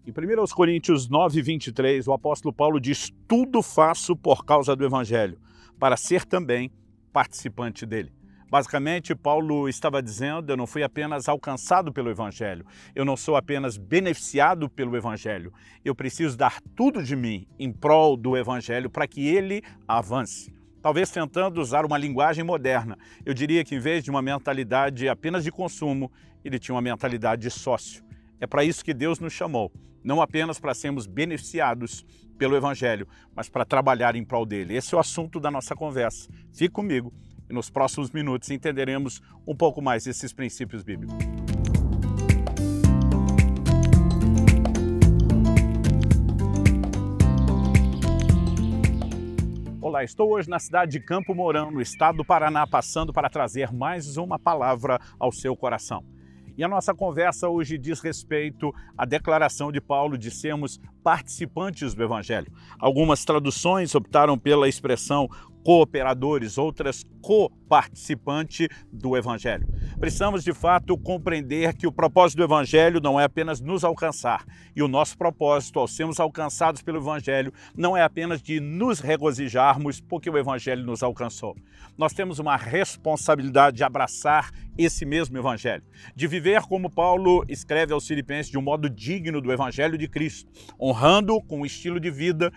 Em 1 Coríntios 9, 23, o apóstolo Paulo diz: tudo faço por causa do Evangelho, para ser também participante dele. Basicamente, Paulo estava dizendo: eu não fui apenas alcançado pelo Evangelho, eu não sou apenas beneficiado pelo Evangelho, eu preciso dar tudo de mim em prol do Evangelho para que ele avance. Talvez tentando usar uma linguagem moderna, eu diria que em vez de uma mentalidade apenas de consumo, ele tinha uma mentalidade de sócio. É para isso que Deus nos chamou, não apenas para sermos beneficiados pelo Evangelho, mas para trabalhar em prol dele. Esse é o assunto da nossa conversa. Fique comigo e nos próximos minutos entenderemos um pouco mais esses princípios bíblicos. Olá, estou hoje na cidade de Campo Mourão, no estado do Paraná, passando para trazer mais uma palavra ao seu coração. E a nossa conversa hoje diz respeito à declaração de Paulo de sermos participantes do Evangelho. Algumas traduções optaram pela expressão cooperadores, outras co-participante do Evangelho. Precisamos, de fato, compreender que o propósito do Evangelho não é apenas nos alcançar. E o nosso propósito, ao sermos alcançados pelo Evangelho, não é apenas de nos regozijarmos porque o Evangelho nos alcançou. Nós temos uma responsabilidade de abraçar esse mesmo Evangelho, de viver como Paulo escreve aos Filipenses, de um modo digno do Evangelho de Cristo, honrando com um estilo de vida,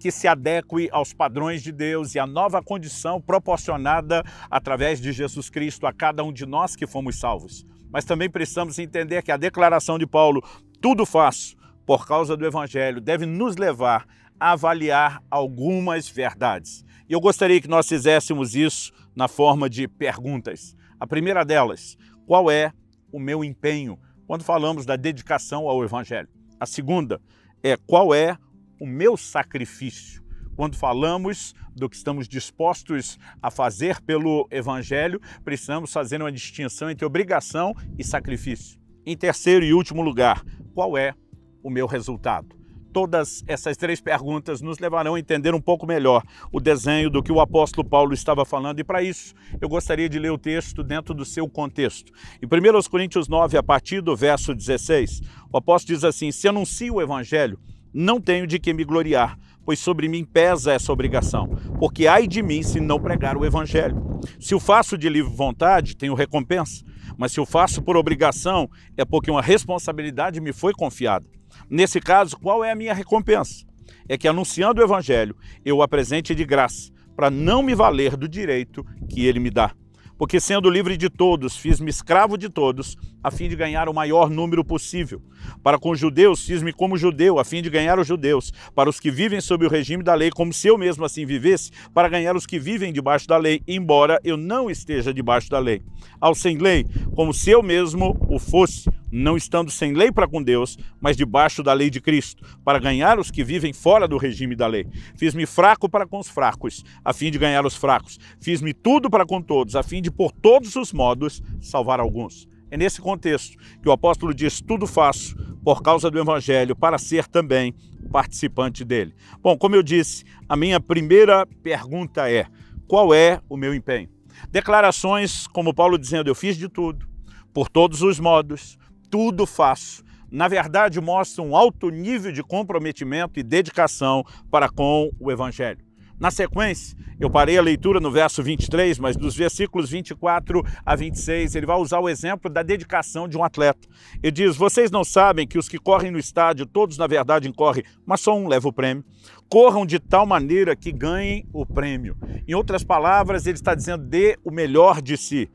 que se adeque aos padrões de Deus e à nova condição proporcionada através de Jesus Cristo a cada um de nós que fomos salvos. Mas também precisamos entender que a declaração de Paulo, tudo faço por causa do Evangelho, deve nos levar a avaliar algumas verdades. E eu gostaria que nós fizéssemos isso na forma de perguntas. A primeira delas, qual é o meu empenho quando falamos da dedicação ao Evangelho? A segunda é, qual é o meu sacrifício quando falamos do que estamos dispostos a fazer pelo Evangelho? Precisamos fazer uma distinção entre obrigação e sacrifício. Em terceiro e último lugar, qual é o meu resultado? Todas essas três perguntas nos levarão a entender um pouco melhor o desenho do que o apóstolo Paulo estava falando. E para isso, eu gostaria de ler o texto dentro do seu contexto. Em 1 Coríntios 9, a partir do verso 16, o apóstolo diz assim: se anuncio o Evangelho, não tenho de que me gloriar, pois sobre mim pesa essa obrigação, porque ai de mim se não pregar o Evangelho. Se o faço de livre vontade, tenho recompensa, mas se o faço por obrigação, é porque uma responsabilidade me foi confiada. Nesse caso, qual é a minha recompensa? É que anunciando o Evangelho, eu o apresente de graça, para não me valer do direito que ele me dá. Porque sendo livre de todos, fiz-me escravo de todos, a fim de ganhar o maior número possível. Para com os judeus, fiz-me como judeu, a fim de ganhar os judeus. Para os que vivem sob o regime da lei, como se eu mesmo assim vivesse, para ganhar os que vivem debaixo da lei, embora eu não esteja debaixo da lei. Ao sem lei, como se eu mesmo o fosse, não estando sem lei para com Deus, mas debaixo da lei de Cristo, para ganhar os que vivem fora do regime da lei. Fiz-me fraco para com os fracos, a fim de ganhar os fracos. Fiz-me tudo para com todos, a fim de, por todos os modos, salvar alguns. É nesse contexto que o apóstolo diz: tudo faço por causa do Evangelho, para ser também participante dele. Bom, como eu disse, a minha primeira pergunta é: qual é o meu empenho? Declarações como Paulo dizendo: eu fiz de tudo, por todos os modos, tudo faço, na verdade mostra um alto nível de comprometimento e dedicação para com o Evangelho. Na sequência, eu parei a leitura no verso 23, mas dos versículos 24 a 26, ele vai usar o exemplo da dedicação de um atleta. Ele diz: vocês não sabem que os que correm no estádio, todos na verdade correm, mas só um leva o prêmio. Corram de tal maneira que ganhem o prêmio. Em outras palavras, ele está dizendo: dê o melhor de si.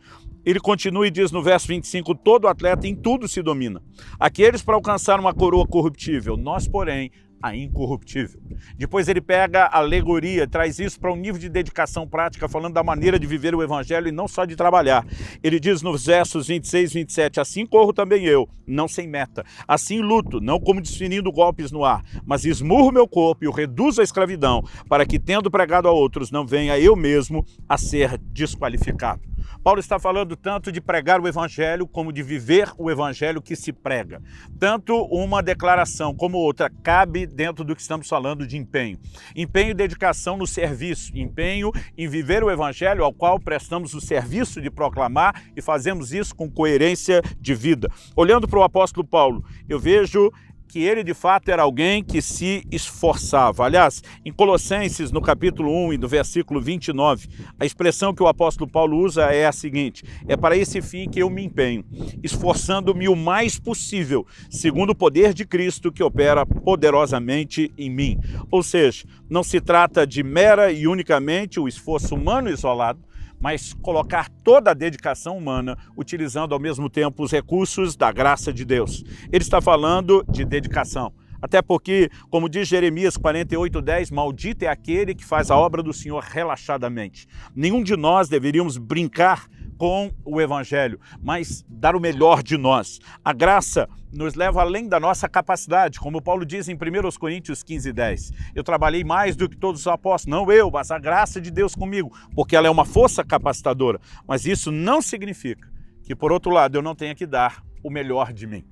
Ele continua e diz no verso 25, todo atleta em tudo se domina. Aqueles para alcançar uma coroa corruptível, nós, porém, a incorruptível. Depois ele pega a alegoria, traz isso para um nível de dedicação prática, falando da maneira de viver o Evangelho e não só de trabalhar. Ele diz nos versos 26 e 27, assim corro também eu, não sem meta. Assim luto, não como desferindo golpes no ar, mas esmurro meu corpo e o reduzo à escravidão, para que, tendo pregado a outros, não venha eu mesmo a ser desqualificado. Paulo está falando tanto de pregar o Evangelho como de viver o Evangelho que se prega. Tanto uma declaração como outra cabe dentro do que estamos falando de empenho. Empenho e dedicação no serviço, empenho em viver o Evangelho ao qual prestamos o serviço de proclamar e fazemos isso com coerência de vida. Olhando para o apóstolo Paulo, eu vejo que ele de fato era alguém que se esforçava. Aliás, em Colossenses, no capítulo 1 e no versículo 29, a expressão que o apóstolo Paulo usa é a seguinte: é para esse fim que eu me empenho, esforçando-me o mais possível, segundo o poder de Cristo que opera poderosamente em mim. Ou seja, não se trata de mera e unicamente o esforço humano isolado, mas colocar toda a dedicação humana, utilizando ao mesmo tempo os recursos da graça de Deus. Ele está falando de dedicação. Até porque, como diz Jeremias 48:10, maldito é aquele que faz a obra do Senhor relaxadamente. Nenhum de nós deveríamos brincar com o Evangelho, mas dar o melhor de nós. A graça nos leva além da nossa capacidade, como Paulo diz em 1 Coríntios 15:10. Eu trabalhei mais do que todos os apóstolos, não eu, mas a graça de Deus comigo, porque ela é uma força capacitadora. Mas isso não significa que, por outro lado, eu não tenha que dar o melhor de mim,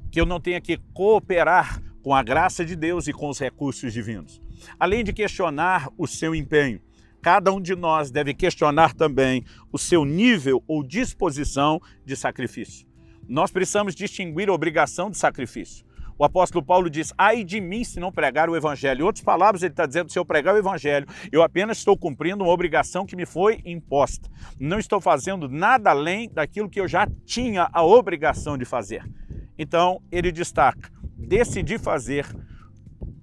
que eu não tenha que cooperar com a graça de Deus e com os recursos divinos. Além de questionar o seu empenho, cada um de nós deve questionar também o seu nível ou disposição de sacrifício. Nós precisamos distinguir a obrigação de sacrifício. O apóstolo Paulo diz: ai de mim se não pregar o evangelho. Em outras palavras, ele está dizendo: se eu pregar o evangelho, eu apenas estou cumprindo uma obrigação que me foi imposta. Não estou fazendo nada além daquilo que eu já tinha a obrigação de fazer. Então, ele destaca: decidi fazer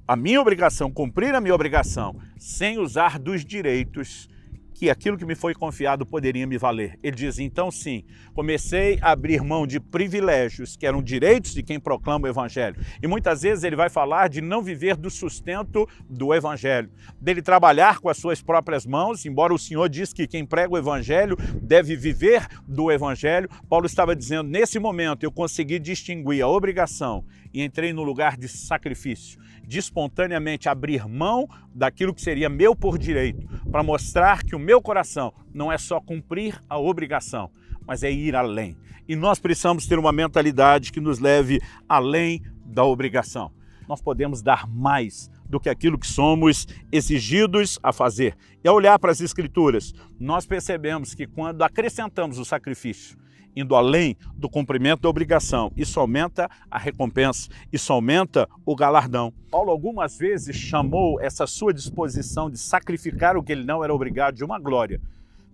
a minha obrigação, cumprir a minha obrigação, sem usar dos direitos que aquilo que me foi confiado poderia me valer. Ele diz: então sim, comecei a abrir mão de privilégios que eram direitos de quem proclama o Evangelho. E muitas vezes ele vai falar de não viver do sustento do Evangelho, dele trabalhar com as suas próprias mãos, embora o Senhor diz que quem prega o Evangelho deve viver do Evangelho. Paulo estava dizendo: nesse momento eu consegui distinguir a obrigação e entrei no lugar de sacrifício, de espontaneamente abrir mão daquilo que seria meu por direito, para mostrar que o meu coração não é só cumprir a obrigação, mas é ir além. E nós precisamos ter uma mentalidade que nos leve além da obrigação. Nós podemos dar mais do que aquilo que somos exigidos a fazer. E ao olhar para as Escrituras, nós percebemos que quando acrescentamos o sacrifício, indo além do cumprimento da obrigação, isso aumenta a recompensa, isso aumenta o galardão. Paulo algumas vezes chamou essa sua disposição de sacrificar o que ele não era obrigado de uma glória,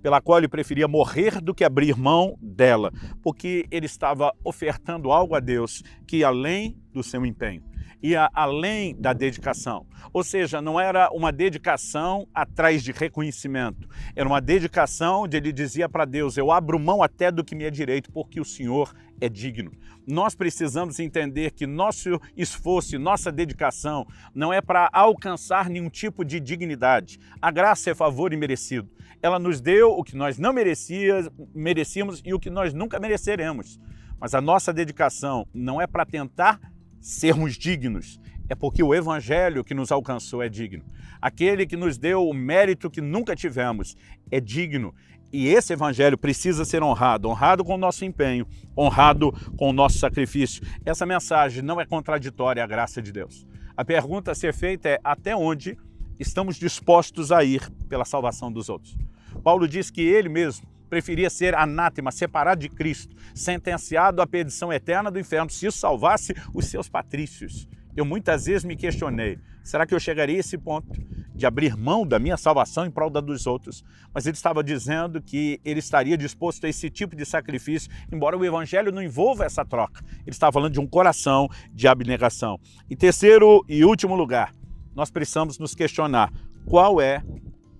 pela qual ele preferia morrer do que abrir mão dela, porque ele estava ofertando algo a Deus que ia além do seu empenho, ia além da dedicação. Ou seja, não era uma dedicação atrás de reconhecimento, era uma dedicação onde ele dizia para Deus: eu abro mão até do que me é direito, porque o Senhor é digno. Nós precisamos entender que nosso esforço e nossa dedicação não é para alcançar nenhum tipo de dignidade. A graça é favor imerecido. Ela nos deu o que nós não merecíamos e o que nós nunca mereceremos. Mas a nossa dedicação não é para tentar sermos dignos, é porque o Evangelho que nos alcançou é digno. Aquele que nos deu o mérito que nunca tivemos é digno. E esse Evangelho precisa ser honrado, honrado com o nosso empenho, honrado com o nosso sacrifício. Essa mensagem não é contraditória à graça de Deus. A pergunta a ser feita é: até onde estamos dispostos a ir pela salvação dos outros? Paulo diz que ele mesmo preferia ser anátema, separado de Cristo, sentenciado à perdição eterna do inferno, se isso salvasse os seus patrícios. Eu muitas vezes me questionei: será que eu chegaria a esse ponto de abrir mão da minha salvação em prol da dos outros? Mas ele estava dizendo que ele estaria disposto a esse tipo de sacrifício, embora o Evangelho não envolva essa troca. Ele estava falando de um coração de abnegação. Em terceiro e último lugar, nós precisamos nos questionar: qual é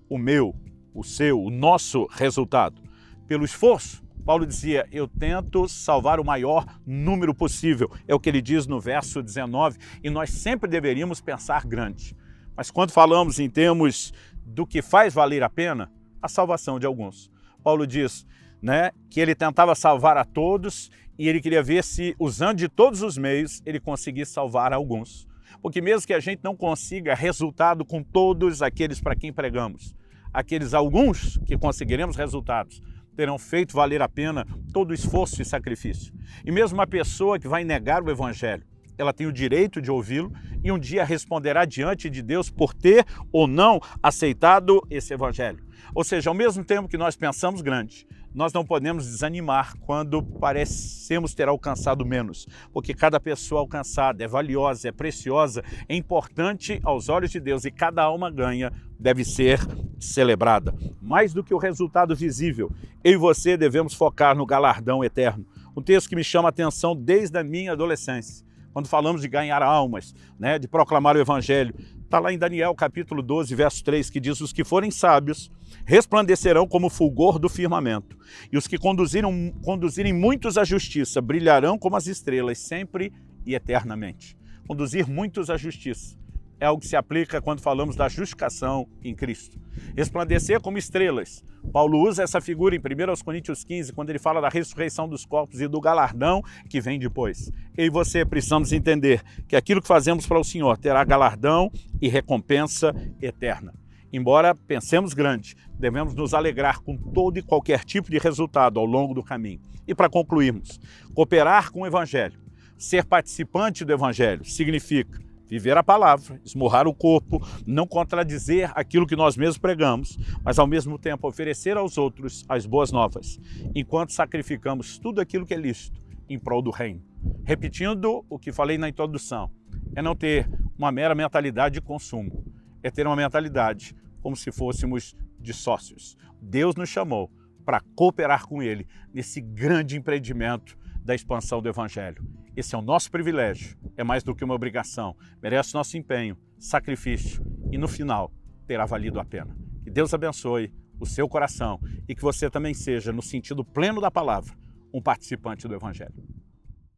o meu, o seu, o nosso resultado? Pelo esforço, Paulo dizia: eu tento salvar o maior número possível. É o que ele diz no verso 19, e nós sempre deveríamos pensar grande. Mas quando falamos em termos do que faz valer a pena, a salvação de alguns. Paulo diz, que ele tentava salvar a todos e ele queria ver se, usando de todos os meios, ele conseguia salvar alguns. Porque mesmo que a gente não consiga resultado com todos aqueles para quem pregamos, aqueles alguns que conseguiremos resultados terão feito valer a pena todo o esforço e sacrifício. E mesmo uma pessoa que vai negar o Evangelho, ela tem o direito de ouvi-lo e um dia responderá diante de Deus por ter ou não aceitado esse Evangelho. Ou seja, ao mesmo tempo que nós pensamos grande, Nós não podemos desanimar quando parecemos ter alcançado menos, porque cada pessoa alcançada é valiosa, é preciosa, é importante aos olhos de Deus e cada alma ganha deve ser celebrada. Mais do que o resultado visível, eu e você devemos focar no galardão eterno. Um texto que me chama a atenção desde a minha adolescência, quando falamos de ganhar almas, de proclamar o Evangelho. Está lá em Daniel capítulo 12, verso 3, que diz: os que forem sábios resplandecerão como o fulgor do firmamento, e os que conduzirem muitos à justiça brilharão como as estrelas, sempre e eternamente. Conduzir muitos à justiça é algo que se aplica quando falamos da justificação em Cristo. Resplandecer como estrelas. Paulo usa essa figura em 1 Coríntios 15, quando ele fala da ressurreição dos corpos e do galardão que vem depois. Eu e você precisamos entender que aquilo que fazemos para o Senhor terá galardão e recompensa eterna. Embora pensemos grande, devemos nos alegrar com todo e qualquer tipo de resultado ao longo do caminho. E para concluirmos, cooperar com o Evangelho, ser participante do Evangelho, significa viver a palavra, esmurrar o corpo, não contradizer aquilo que nós mesmos pregamos, mas ao mesmo tempo oferecer aos outros as boas novas, enquanto sacrificamos tudo aquilo que é lícito em prol do reino. Repetindo o que falei na introdução, é não ter uma mera mentalidade de consumo, é ter uma mentalidade como se fôssemos de sócios. Deus nos chamou para cooperar com Ele nesse grande empreendimento da expansão do Evangelho. Esse é o nosso privilégio, é mais do que uma obrigação, merece nosso empenho, sacrifício e no final terá valido a pena. Que Deus abençoe o seu coração e que você também seja, no sentido pleno da palavra, um participante do Evangelho.